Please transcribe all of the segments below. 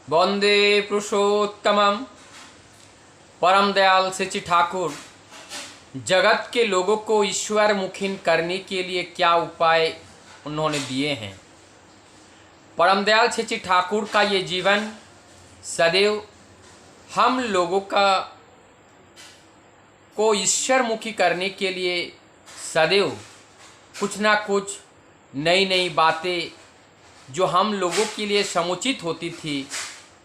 वंदे पुरुषोत्तमम। परम दयाल श्री ठाकुर जगत के लोगों को ईश्वर मुखी करने के लिए क्या उपाय उन्होंने दिए हैं। परम दयाल श्री ठाकुर का ये जीवन सदैव हम लोगों को ईश्वर मुखी करने के लिए सदैव कुछ ना कुछ नई नई बातें जो हम लोगों के लिए समुचित होती थी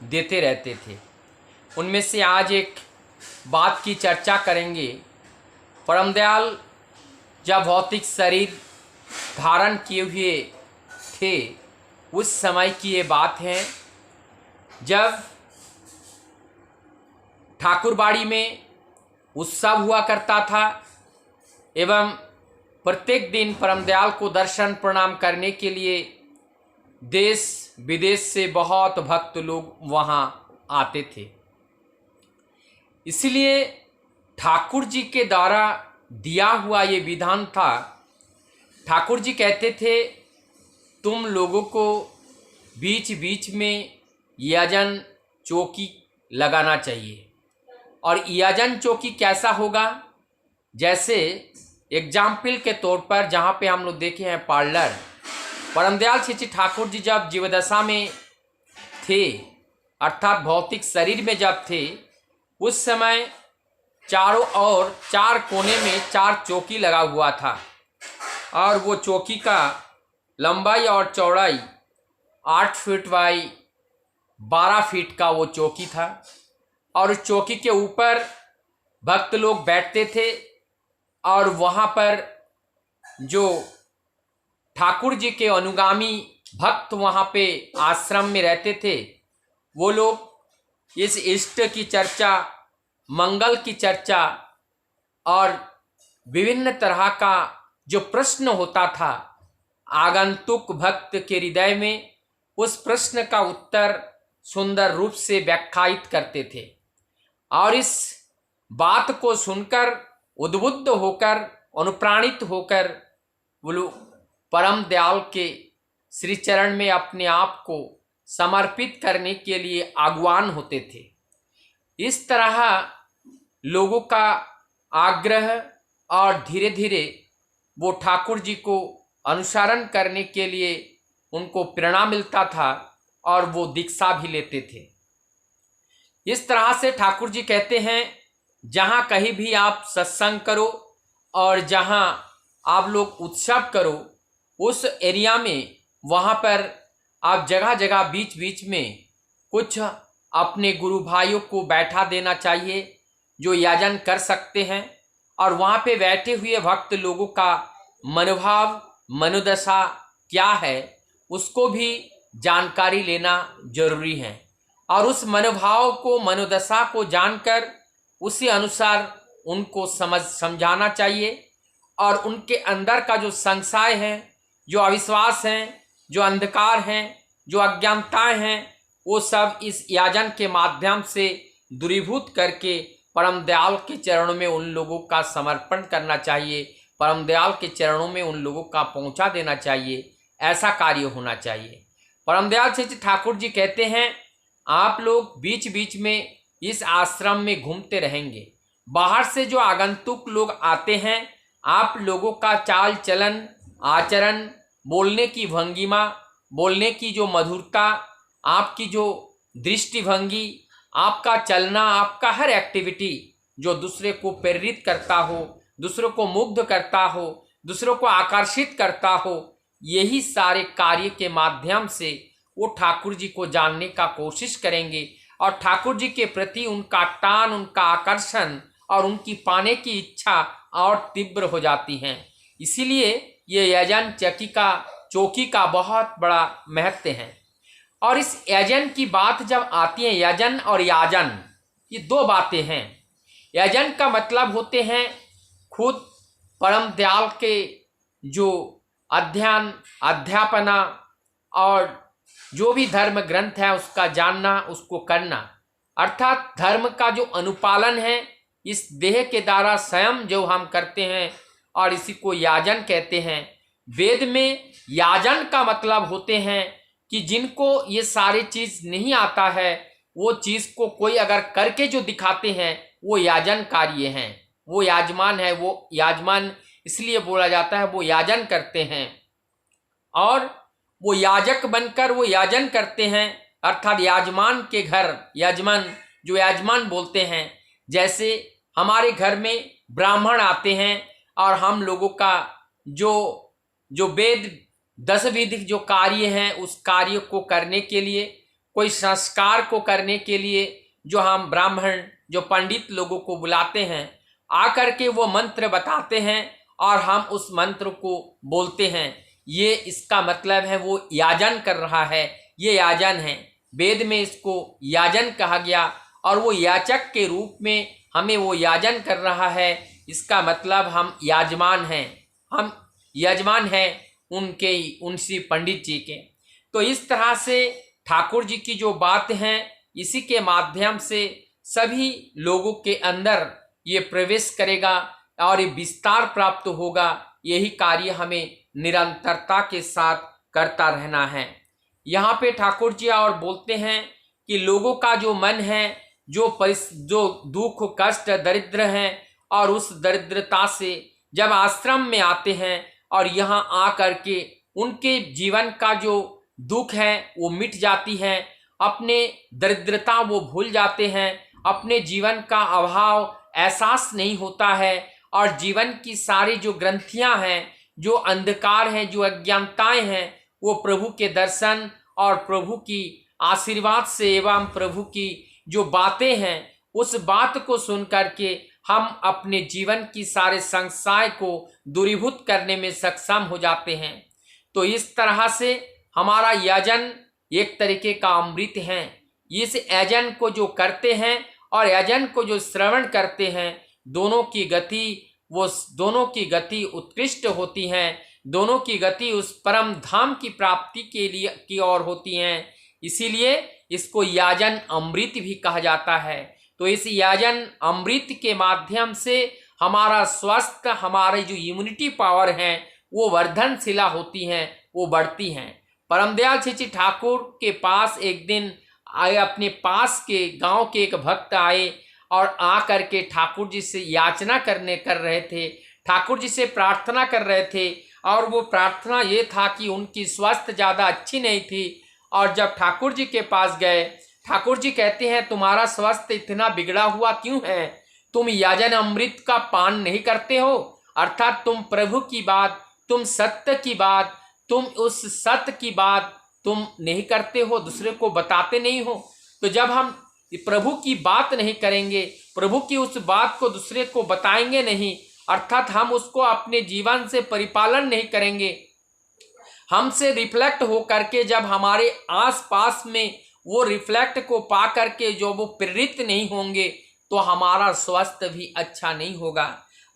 देते रहते थे। उनमें से आज एक बात की चर्चा करेंगे। परम दयाल जब भौतिक शरीर धारण किए हुए थे उस समय की ये बात है जब ठाकुरबाड़ी में उत्सव हुआ करता था एवं प्रत्येक दिन परम दयाल को दर्शन प्रणाम करने के लिए देश विदेश से बहुत भक्त लोग वहाँ आते थे। इसलिए ठाकुर जी के द्वारा दिया हुआ ये विधान था। ठाकुर जी कहते थे तुम लोगों को बीच बीच में यजन चौकी लगाना चाहिए। और यजन चौकी कैसा होगा? जैसे एग्जाम्पल के तौर पर जहाँ पे हम लोग देखे हैं पार्लर, परम दयाल श्री ठाकुर जी जब जीवदशा में थे अर्थात भौतिक शरीर में जब थे उस समय चारों ओर चार कोने में चार चौकी लगा हुआ था और वो चौकी का लंबाई और चौड़ाई 8 फीट बाई 12 फीट का वो चौकी था। और उस चौकी के ऊपर भक्त लोग बैठते थे और वहाँ पर जो ठाकुर जी के अनुगामी भक्त वहाँ पे आश्रम में रहते थे वो लोग इस इष्ट की चर्चा, मंगल की चर्चा और विभिन्न तरह का जो प्रश्न होता था आगंतुक भक्त के हृदय में, उस प्रश्न का उत्तर सुंदर रूप से व्याख्यायित करते थे। और इस बात को सुनकर उद्बुद्ध होकर अनुप्राणित होकर वो लोग परम दयाल के श्री चरण में अपने आप को समर्पित करने के लिए आह्वान होते थे। इस तरह लोगों का आग्रह और धीरे धीरे वो ठाकुर जी को अनुसरण करने के लिए उनको प्रेरणा मिलता था और वो दीक्षा भी लेते थे। इस तरह से ठाकुर जी कहते हैं जहाँ कहीं भी आप सत्संग करो और जहाँ आप लोग उत्सव करो उस एरिया में वहाँ पर आप जगह जगह बीच बीच में कुछ अपने गुरु भाइयों को बैठा देना चाहिए जो याजन कर सकते हैं। और वहाँ पे बैठे हुए भक्त लोगों का मनोभाव मनोदशा क्या है उसको भी जानकारी लेना जरूरी है। और उस मनोभाव को मनोदशा को जानकर उसी अनुसार उनको समझाना चाहिए। और उनके अंदर का जो संशय है, जो अविश्वास हैं, जो अंधकार हैं, जो अज्ञानताएं हैं, वो सब इस याजन के माध्यम से दूरीभूत करके परम दयाल के चरणों में उन लोगों का समर्पण करना चाहिए, परम दयाल के चरणों में उन लोगों का पहुंचा देना चाहिए। ऐसा कार्य होना चाहिए। परम दयाल श्री ठाकुर जी कहते हैं आप लोग बीच बीच में इस आश्रम में घूमते रहेंगे। बाहर से जो आगंतुक लोग आते हैं आप लोगों का चाल चलन, आचरण, बोलने की भंगिमा, बोलने की जो मधुरता, आपकी जो दृष्टिभंगी, आपका चलना, आपका हर एक्टिविटी जो दूसरे को प्रेरित करता हो, दूसरों को मुग्ध करता हो, दूसरों को आकर्षित करता हो, यही सारे कार्य के माध्यम से वो ठाकुर जी को जानने का कोशिश करेंगे और ठाकुर जी के प्रति उनका टान, उनका आकर्षण और उनकी पाने की इच्छा और तीव्र हो जाती हैं। इसीलिए ये यजन चौकी का बहुत बड़ा महत्व है। और इस यजन की बात जब आती है, यजन और याजन ये दो बातें हैं। यजन का मतलब होते हैं खुद परम दयाल के जो अध्ययन, अध्यापना और जो भी धर्म ग्रंथ है उसका जानना, उसको करना, अर्थात धर्म का जो अनुपालन है इस देह के द्वारा स्वयं जो हम करते हैं और इसी को याजन कहते हैं। वेद में याजन का मतलब होते हैं कि जिनको ये सारे चीज नहीं आता है, वो चीज को कोई अगर करके जो दिखाते हैं वो याजन कार्य हैं, वो याजमान है। वो याजमान इसलिए बोला जाता है, वो याजन करते हैं और वो याजक बनकर वो याजन करते हैं, अर्थात याजमान के घर, यजमान जो याजमान बोलते हैं। जैसे हमारे घर में ब्राह्मण आते हैं और हम लोगों का जो जो वेद 10 विधि जो कार्य हैं उस कार्य को करने के लिए, कोई संस्कार को करने के लिए जो हम ब्राह्मण जो पंडित लोगों को बुलाते हैं, आकर के वो मंत्र बताते हैं और हम उस मंत्र को बोलते हैं। ये इसका मतलब है वो याजन कर रहा है, ये याजन है। वेद में इसको याजन कहा गया और वो याचक के रूप में हमें वो याजन कर रहा है। इसका मतलब हम याजमान हैं, हम यजमान हैं उनसे पंडित जी के। तो इस तरह से ठाकुर जी की जो बात हैं, इसी के माध्यम से सभी लोगों के अंदर ये प्रवेश करेगा और ये विस्तार प्राप्त होगा। यही कार्य हमें निरंतरता के साथ करता रहना है। यहाँ पे ठाकुर जी और बोलते हैं कि लोगों का जो मन है, जो दुख कष्ट दरिद्र हैं, और उस दरिद्रता से जब आश्रम में आते हैं और यहाँ आ करके उनके जीवन का जो दुख है वो मिट जाती है, अपने दरिद्रता वो भूल जाते हैं, अपने जीवन का अभाव एहसास नहीं होता है और जीवन की सारी जो ग्रंथियां हैं, जो अंधकार हैं, जो अज्ञानताएं हैं, वो प्रभु के दर्शन और प्रभु की आशीर्वाद से एवं प्रभु की जो बातें हैं उस बात को सुन करके हम अपने जीवन की सारे संशय को दूरीभूत करने में सक्षम हो जाते हैं। तो इस तरह से हमारा यजन एक तरीके का अमृत है। इस यजन को जो करते हैं और यजन को जो श्रवण करते हैं, दोनों की गति उत्कृष्ट होती है, दोनों की गति उस परम धाम की प्राप्ति के लिए की ओर होती हैं। इसीलिए इसको याजन अमृत भी कहा जाता है। तो इस याजन अमृत के माध्यम से हमारा स्वास्थ्य, हमारे जो इम्यूनिटी पावर है वो वर्धनशिला होती हैं, वो बढ़ती हैं। परमदयाल श्री ठाकुर के पास एक दिन आए, अपने पास के गांव के एक भक्त आए और आ करके ठाकुर जी से याचना कर रहे थे, ठाकुर जी से प्रार्थना कर रहे थे। और वो प्रार्थना ये था कि उनकी स्वास्थ्य ज़्यादा अच्छी नहीं थी। और जब ठाकुर जी के पास गए, ठाकुर जी कहते हैं तुम्हारा स्वास्थ्य इतना बिगड़ा हुआ क्यों है? तुम याजन अमृत का पान नहीं करते हो, अर्थात तुम प्रभु की बात, तुम सत्य की बात, तुम उस सत्य की बात तुम नहीं करते हो, दूसरे को बताते नहीं हो। तो जब हम प्रभु की बात नहीं करेंगे, प्रभु की उस बात को दूसरे को बताएंगे नहीं, अर्थात हम उसको अपने जीवन से परिपालन नहीं करेंगे, हमसे रिफ्लेक्ट हो करके जब हमारे आसपास में वो रिफ्लेक्ट को पा करके जो वो प्रेरित नहीं होंगे तो हमारा स्वास्थ्य भी अच्छा नहीं होगा।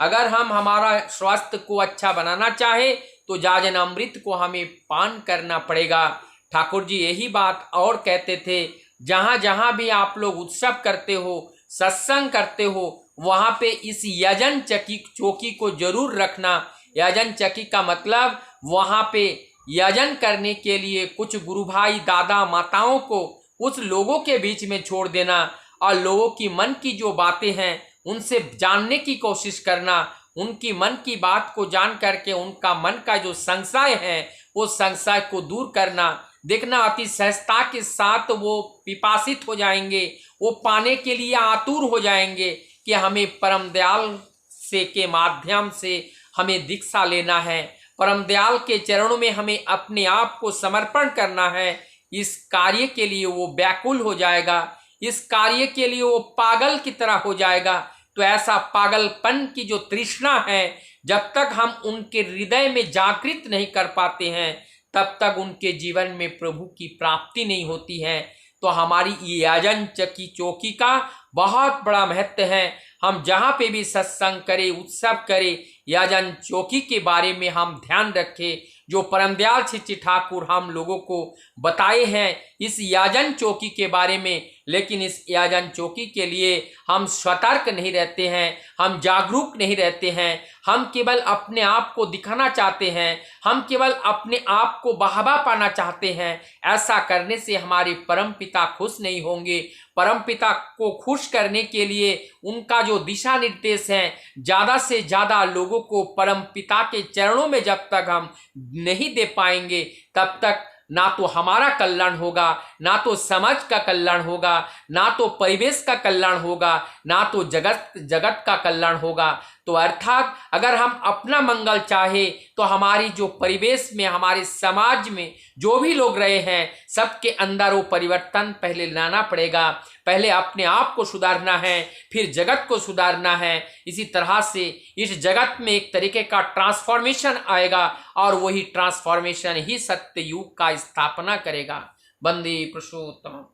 अगर हम हमारा स्वास्थ्य को अच्छा बनाना चाहे तो याजन अमृत को हमें पान करना पड़ेगा। ठाकुर जी यही बात और कहते थे, जहाँ जहाँ भी आप लोग उत्सव करते हो, सत्संग करते हो, वहाँ पे इस यजन चौकी को जरूर रखना। यजन चक्की का मतलब वहाँ पे यजन करने के लिए कुछ गुरु भाई दादा माताओं को उस लोगों के बीच में छोड़ देना और लोगों की मन की जो बातें हैं उनसे जानने की कोशिश करना, उनकी मन की बात को जान करके उनका मन का जो संशय है वो संशय को दूर करना। देखना अति सहजता के साथ वो पिपासित हो जाएंगे, वो पाने के लिए आतुर हो जाएंगे कि हमें परम दयाल से के माध्यम से हमें दीक्षा लेना है, परम दयाल के चरणों में हमें अपने आप को समर्पण करना है। इस कार्य के लिए वो व्याकुल हो जाएगा, इस कार्य के लिए वो पागल की तरह हो जाएगा। तो ऐसा पागलपन की जो तृष्णा है, जब तक हम उनके हृदय में जागृत नहीं कर पाते हैं तब तक उनके जीवन में प्रभु की प्राप्ति नहीं होती है। तो हमारी ये यजन चौकी का बहुत बड़ा महत्व है। हम जहाँ पे भी सत्संग करें, उत्सव करें, यजन चौकी के बारे में हम ध्यान रखें। जो परमदयाल श्री ठाकुर हम लोगों को बताए हैं, इस यजन चौकी के बारे में लेकिन इस याजन चौकी के लिए हम सतर्क नहीं रहते हैं, हम जागरूक नहीं रहते हैं। हम केवल अपने आप को दिखाना चाहते हैं, हम केवल अपने आप को बहावा पाना चाहते हैं। ऐसा करने से हमारे परम पिता खुश नहीं होंगे। परम पिता को खुश करने के लिए उनका जो दिशा निर्देश है, ज़्यादा से ज़्यादा लोगों को परम पिता के चरणों में जब तक हम नहीं दे पाएंगे, तब तक ना तो हमारा कल्याण होगा, ना तो समाज का कल्याण होगा, ना तो परिवेश का कल्याण होगा, ना तो जगत का कल्याण होगा। तो अर्थात अगर हम अपना मंगल चाहे तो हमारी जो परिवेश में, हमारे समाज में जो भी लोग रहे हैं, सबके अंदर वो परिवर्तन पहले लाना पड़ेगा। पहले अपने आप को सुधारना है, फिर जगत को सुधारना है। इसी तरह से इस जगत में एक तरीके का ट्रांसफॉर्मेशन आएगा और वही ट्रांसफॉर्मेशन ही सत्य युग का स्थापना करेगा। वंदे पुरुषोत्तम।